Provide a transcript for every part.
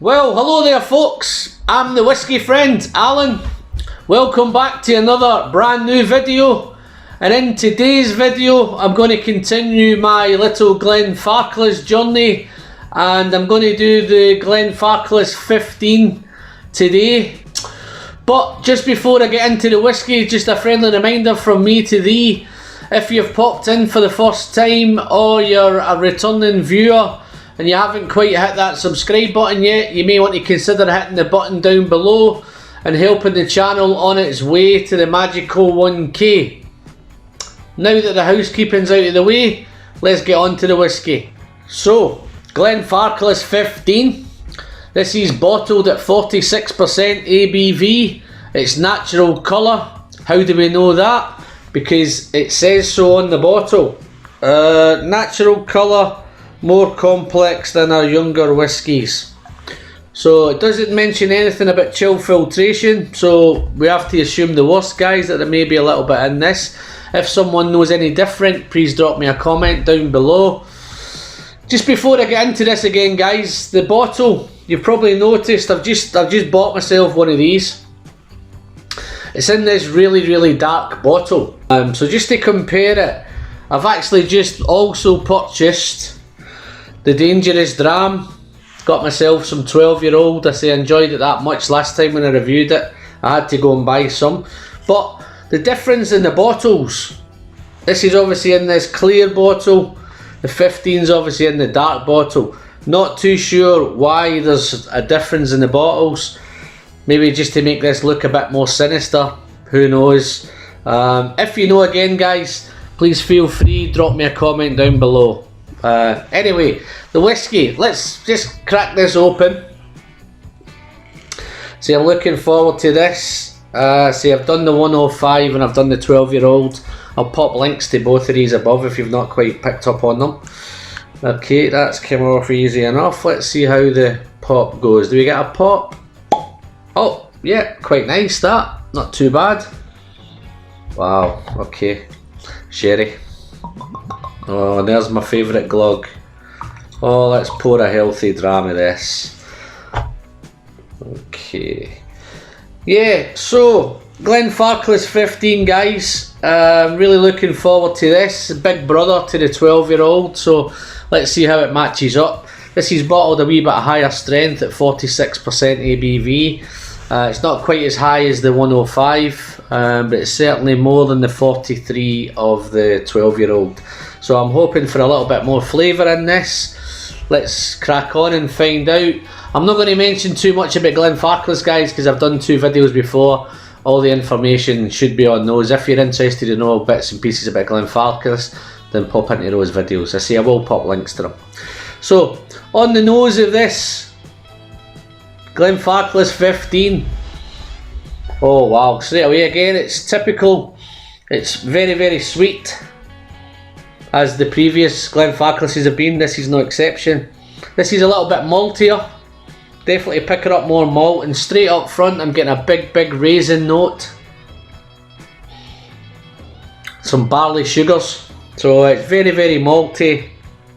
Well, hello there folks, I'm the Whisky Friend, Alan. Welcome back to another brand new video, and in today's video I'm going to continue my little Glenfarclas journey, and I'm going to do the Glenfarclas 15 today. But just before I get into the whisky, just a friendly reminder from me to thee: if you've popped in for the first time or you're a returning viewer and you haven't quite hit that subscribe button yet, you may want to consider hitting the button down below and helping the channel on its way to the magical 1k. Now that the housekeeping's out of the way, let's get on to the whisky. So, Glenfarclas 15. This is bottled at 46% ABV. It's natural colour. How do we know that? Because it says so on the bottle. Natural colour, more complex than our younger whiskies. So it doesn't mention anything about chill filtration, so we have to assume the worst, guys, that there may be a little bit in this. If someone knows any different, please drop me a comment down below. Just before I get into this again, guys, the bottle, you've probably noticed I've just bought myself one of these. It's in this really dark bottle. So just to compare it, I've actually just also purchased the Dangerous Dram. Got myself some 12-year-old. I enjoyed it that much last time when I reviewed it. I had to go and buy some. But the difference in the bottles, this is obviously in this clear bottle, the 15's obviously in the dark bottle. Not too sure why there's a difference in the bottles. Maybe just to make this look a bit more sinister, who knows. If you know again, guys, please feel free, drop me a comment down below. Anyway, the whiskey, let's just crack this open. See, I'm looking forward to this. See, I've done the 105 and I've done the 12-year-old. I'll pop links to both of these above if you've not quite picked up on them. Okay, that's come off easy enough. Let's see how the pop goes. Do we get a pop? Oh, yeah, quite nice that. Not too bad. Wow, okay. Sherry. Oh, and there's my favourite glug. Oh, let's pour a healthy dram of this. Okay. Yeah, so Glenfarclas 15, guys. Really looking forward to this. Big brother to the 12-year-old, so let's see how it matches up. This is bottled a wee bit higher strength at 46% ABV. It's not quite as high as the 105, but it's certainly more than the 43 of the 12-year-old. So I'm hoping for a little bit more flavour in this. Let's crack on and find out. I'm not going to mention too much about Glenfarclas, guys, because I've done 2 videos before. All the information should be on those. If you're interested to know bits and pieces about Glenfarclas, then pop into those videos. I will pop links to them. So, on the nose of this Glenfarclas 15. Oh wow, straight away again, it's typical. It's very sweet, as the previous Glenfarclases have been. This is no exception. This is a little bit maltier. Definitely picking up more malt, and straight up front I'm getting a big raisin note. Some barley sugars. So it's very malty,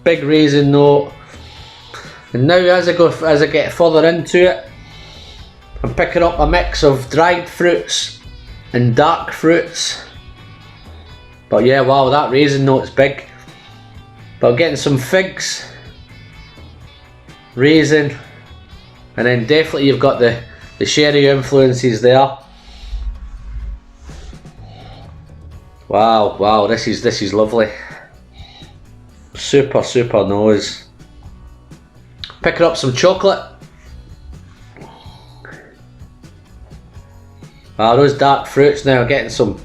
big raisin note. And now as I get further into it, I'm picking up a mix of dried fruits and dark fruits. But yeah, wow, that raisin note's big. But I'm getting some figs, raisin, and then definitely you've got the sherry influences there. Wow, this is lovely. Super nose. Picking up some chocolate. Those dark fruits now, getting some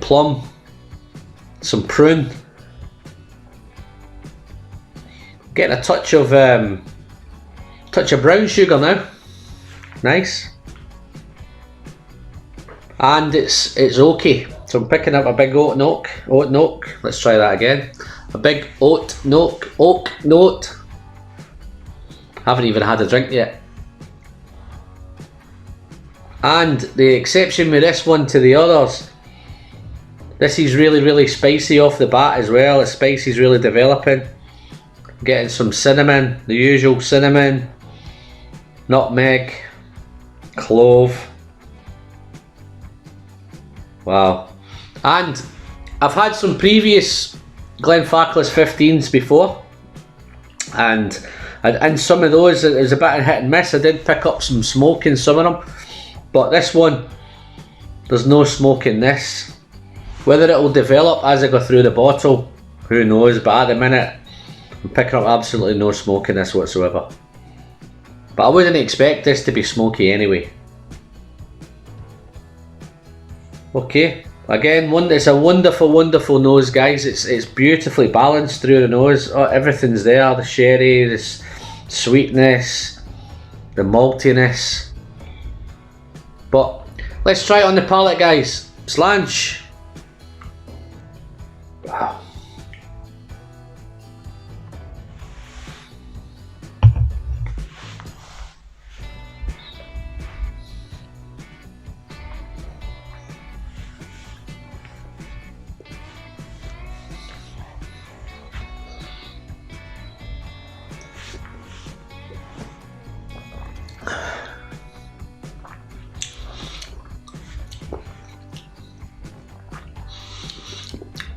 plum, some prune. Getting a touch of brown sugar now. Nice. And it's oaky. So I'm picking up a big oak note. Let's try that again. A big oak note. Haven't even had a drink yet. And the exception with this one to the others, this is really spicy off the bat as well. The spice is really developing. Getting some cinnamon, the usual cinnamon, nutmeg, clove. Wow. And I've had some previous Glenfarclas 15s before, and in some of those it was a bit of hit and miss. I did pick up some smoke in some of them, but this one, there's no smoke in this. Whether it will develop as I go through the bottle, who knows, but at the minute I'm picking up absolutely no smoke in this whatsoever. But I wouldn't expect this to be smoky anyway. Okay, again, it's a wonderful nose, guys. It's beautifully balanced through the nose. Oh, everything's there, the sherry, the sweetness, the maltiness. But let's try it on the palate, guys. Slange. Wow.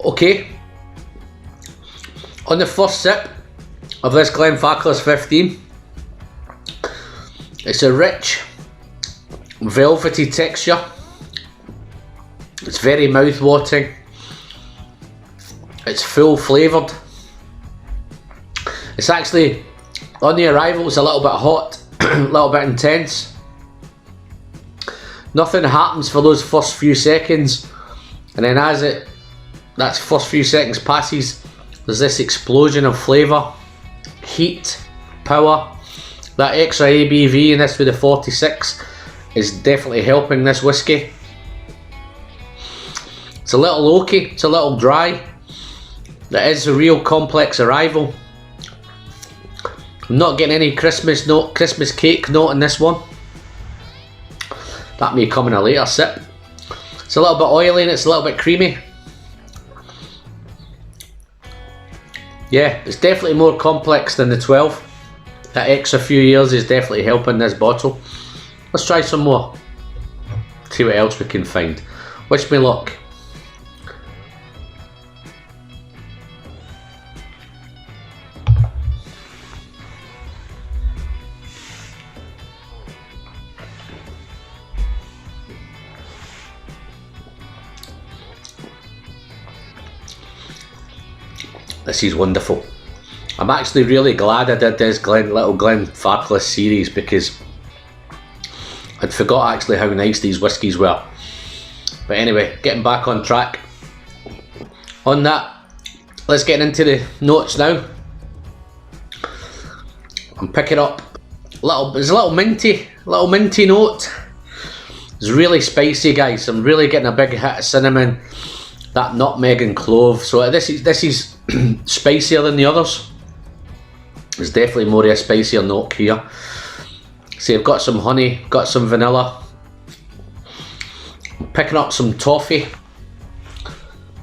Okay, on the first sip of this Glenfarclas 15, it's a rich, velvety texture. It's very mouth-watering. It's full flavoured. It's actually, on the arrival, it's a little bit hot, a little bit intense. Nothing happens for those first few seconds, and then as that first few seconds passes, there's this explosion of flavour, heat, power. That extra ABV in this with the 46 is definitely helping this whiskey. It's a little oaky, it's a little dry. That is a real complex arrival. I'm not getting any Christmas cake note in this one. That may come in a later sip. It's a little bit oily and it's a little bit creamy. Yeah, it's definitely more complex than the 12. That extra few years is definitely helping this bottle. Let's try some more. See what else we can find. Wish me luck. This is wonderful. I'm actually really glad I did this little Glenfarclas series, because I'd forgot actually how nice these whiskies were. But anyway, getting back on track. On that, let's get into the notes now. I'm picking up there's a little minty note. It's really spicy, guys. I'm really getting a big hit of cinnamon, that nutmeg and clove. So this is spicier than the others. There's definitely more of a spicier note here. See, I've got some honey, got some vanilla. I'm picking up some toffee,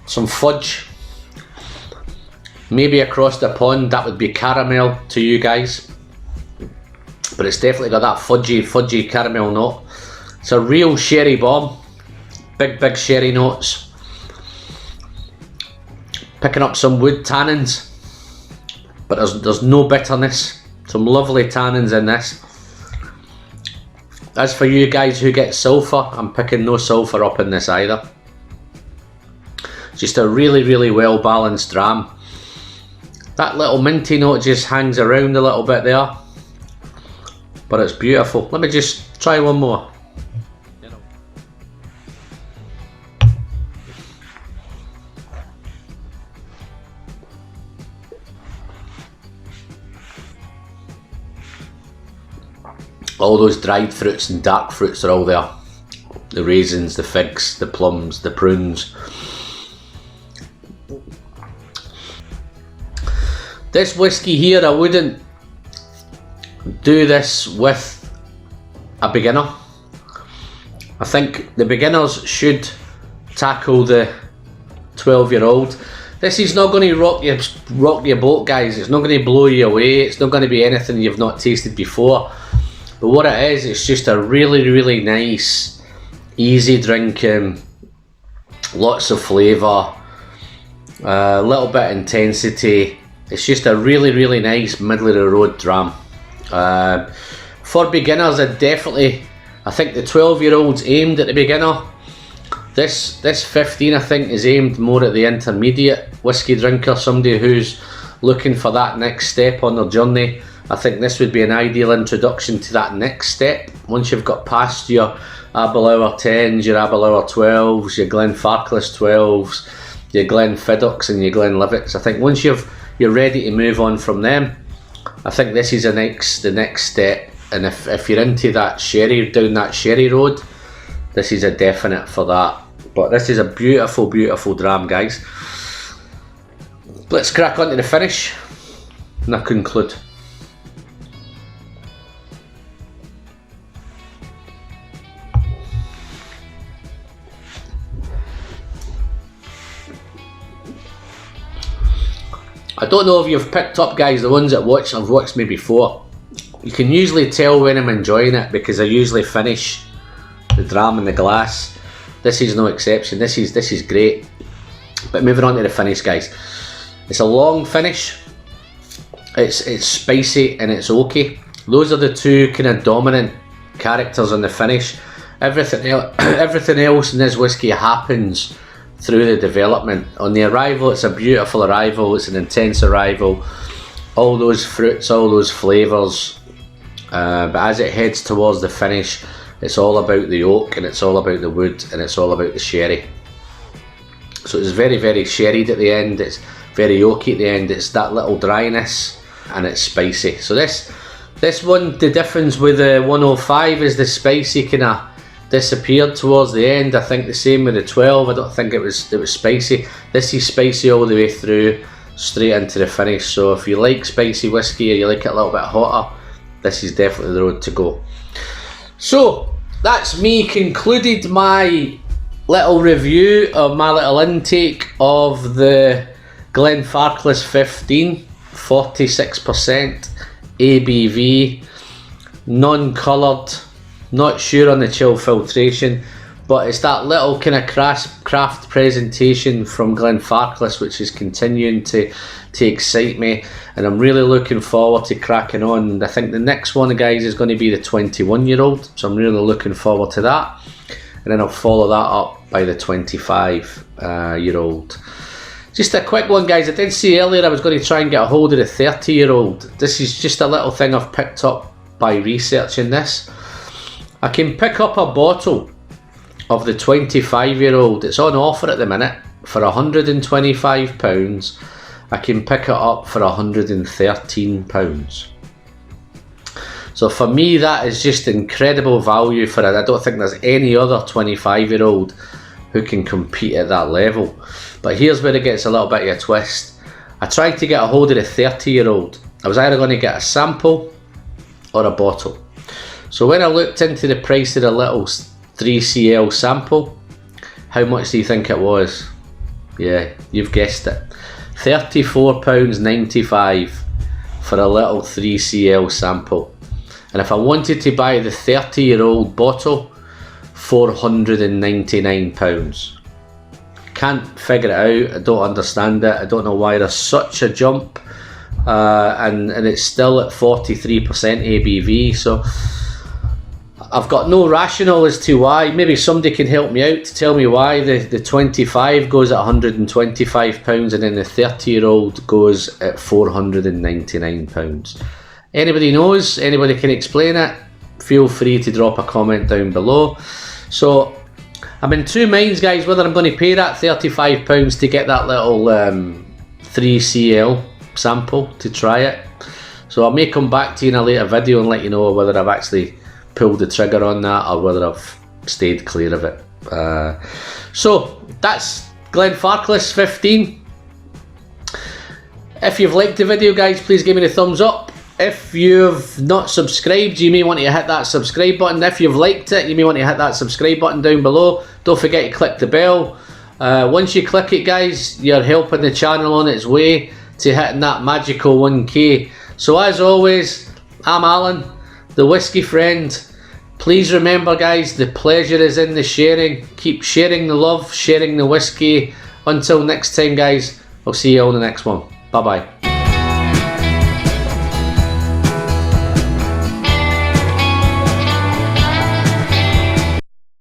some fudge. Maybe across the pond that would be caramel to you guys, but it's definitely got that fudgy caramel note. It's a real sherry bomb. Big sherry notes. Picking up some wood tannins, but there's no bitterness. Some lovely tannins in this. As for you guys who get sulphur, I'm picking no sulphur up in this either. Just a really well balanced dram. That little minty note just hangs around a little bit there, but it's beautiful. Let me just try one more. All those dried fruits and dark fruits are all there. The raisins, the figs, the plums, the prunes. This whiskey here, I wouldn't do this with a beginner. I think the beginners should tackle the 12-year-old. This is not going to rock your boat, guys. It's not going to blow you away. It's not going to be anything you've not tasted before. But what it is, it's just a really nice, easy drinking, lots of flavour, a little bit of intensity. It's just a really nice middle of the road dram. For beginners, I think the 12-year-old's aimed at the beginner. This 15, I think, is aimed more at the intermediate whiskey drinker, somebody who's looking for that next step on their journey. I think this would be an ideal introduction to that next step. Once you've got past your Aberlour 10s, your Aberlour 12s, your Glenfarclas 12s, your Glenfiddochs and your Glenlivets, I think once you're ready to move on from them, I think this is the next step. And if you're into that sherry, down that sherry road, this is a definite for that. But this is a beautiful dram, guys. Let's crack on to the finish and I conclude. I don't know if you've picked up, guys, the ones that have watched me before. You can usually tell when I'm enjoying it because I usually finish the dram in the glass. This is no exception. This is great. But moving on to the finish, guys. It's a long finish. It's spicy and it's oaky. Those are the two kind of dominant characters on the finish. Everything else in this whiskey happens through the development. On the arrival, it's a beautiful arrival. It's an intense arrival. All those fruits, all those flavours. But as it heads towards the finish, it's all about the oak and it's all about the wood and it's all about the sherry. So it's very sherried at the end. It's very oaky at the end. It's that little dryness and it's spicy. So this one, the difference with the 105 is the spicy kind of disappeared towards the end. I think the same with the 12. I don't think it was spicy. This is spicy all the way through, straight into the finish. So if you like spicy whiskey or you like it a little bit hotter, this is definitely the road to go. So that's me concluded my little review of my little intake of the Glenfarclas 15, 46% ABV, non-coloured, not sure on the chill filtration, but it's that little kind of craft presentation from Glenfarclas which is continuing to excite me, and I'm really looking forward to cracking on. I think the next one, guys, is going to be the 21-year-old, so I'm really looking forward to that, and then I'll follow that up by the 25-year-old. Just a quick one, guys. I did say earlier I was going to try and get a hold of the 30-year-old. This is just a little thing I've picked up by researching this. I can pick up a bottle of the 25-year-old. It's on offer at the minute for £125. I can pick it up for £113. So for me, that is just incredible value for it. I don't think there's any other 25-year-old who can compete at that level. But here's where it gets a little bit of a twist. I tried to get a hold of the 30-year-old. I was either going to get a sample or a bottle. So when I looked into the price of the little 3cl sample, how much do you think it was? Yeah, you've guessed it. £34.95 for a little 3cl sample. And if I wanted to buy the 30-year-old bottle, £499. Can't figure it out. I don't understand it. I don't know why there's such a jump, and it's still at 43% ABV. So I've got no rationale as to why. Maybe somebody can help me out to tell me why the 25 goes at £125 and then the 30-year-old goes at £499. Anybody knows? Anybody can explain it? Feel free to drop a comment down below. So I'm in two minds, guys, whether I'm going to pay that £35 to get that little 3cl sample to try it. So I may come back to you in a later video and let you know whether I've actually pulled the trigger on that or whether I've stayed clear of it. So that's Glenfarclas 15. If you've liked the video, guys, please give me the thumbs up. If you've not subscribed, you may want to hit that subscribe button. If you've liked it, you may want to hit that subscribe button down below. Don't forget to click the bell. Once you click it, guys, you're helping the channel on its way to hitting that magical 1k. So as always, I'm Alan. the Whisky Friend. Please remember, guys, the pleasure is in the sharing. Keep sharing the love, sharing the whiskey. Until next time, guys, I'll see you on the next one. Bye bye.